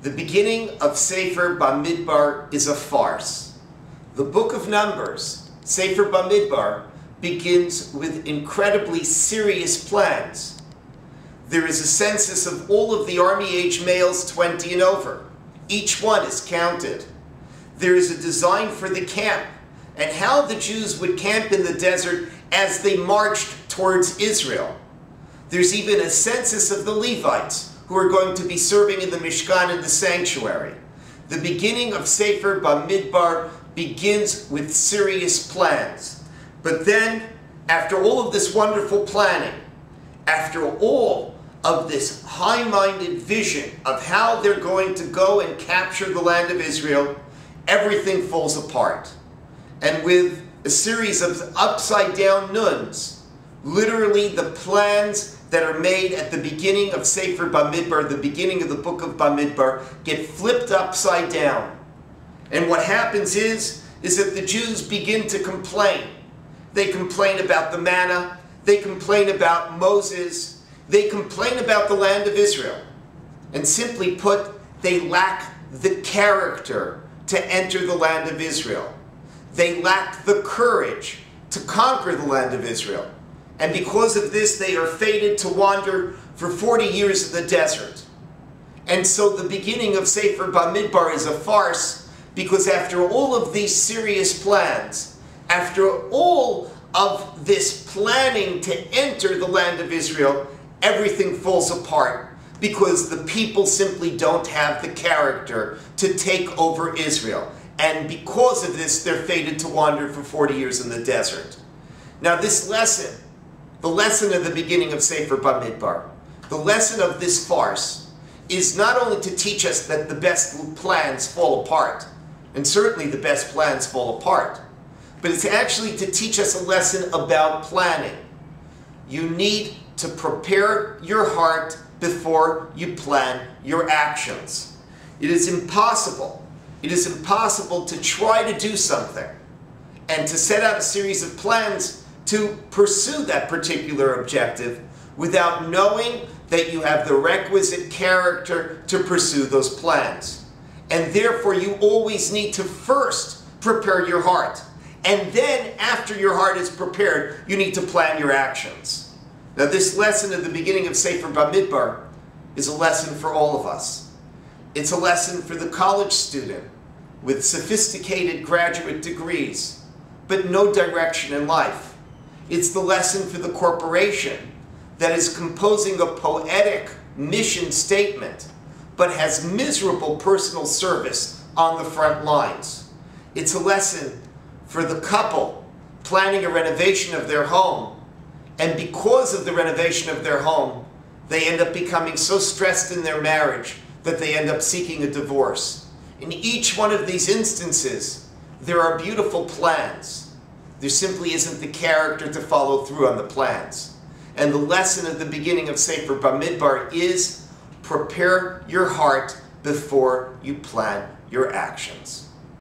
The beginning of Sefer Bamidbar is a farce. The book of Numbers, Sefer Bamidbar, begins with incredibly serious plans. There is a census of all of the army-age males 20 and over. Each one is counted. There is a design for the camp and how the Jews would camp in the desert as they marched towards Israel. There's even a census of the Levites who are going to be serving in the Mishkan and the sanctuary. The beginning of Sefer Bamidbar begins with serious plans. But then, after all of this wonderful planning, after all of this high-minded vision of how they're going to go and capture the land of Israel, everything falls apart. And with a series of upside-down nuns, literally the plans that are made at the beginning of Sefer Bamidbar, the beginning of the book of Bamidbar, get flipped upside down. And what happens is that the Jews begin to complain. They complain about the manna, they complain about Moses, they complain about the land of Israel. And simply put, they lack the character to enter the land of Israel. They lack the courage to conquer the land of Israel. And because of this, they are fated to wander for 40 years in the desert. And so the beginning of Sefer Bamidbar is a farce, because after all of these serious plans, after all of this planning to enter the land of Israel, everything falls apart, because the people simply don't have the character to take over Israel. And because of this, they're fated to wander for 40 years in the desert. Now this lesson, the lesson of the beginning of Sefer Bamidbar, the lesson of this farce, is not only to teach us that the best plans fall apart, and certainly the best plans fall apart, but it's actually to teach us a lesson about planning. You need to prepare your heart before you plan your actions. It is impossible to try to do something and to set out a series of plans to pursue that particular objective without knowing that you have the requisite character to pursue those plans. And therefore you always need to first prepare your heart. And then after your heart is prepared, you need to plan your actions. Now this lesson at the beginning of Sefer Bamidbar is a lesson for all of us. It's a lesson for the college student with sophisticated graduate degrees, but no direction in life. It's the lesson for the corporation that is composing a poetic mission statement, but has miserable personal service on the front lines. It's a lesson for the couple planning a renovation of their home, and because of the renovation of their home, they end up becoming so stressed in their marriage that they end up seeking a divorce. In each one of these instances, there are beautiful plans. There simply isn't the character to follow through on the plans. And the lesson at the beginning of Sefer Bamidbar is prepare your heart before you plan your actions.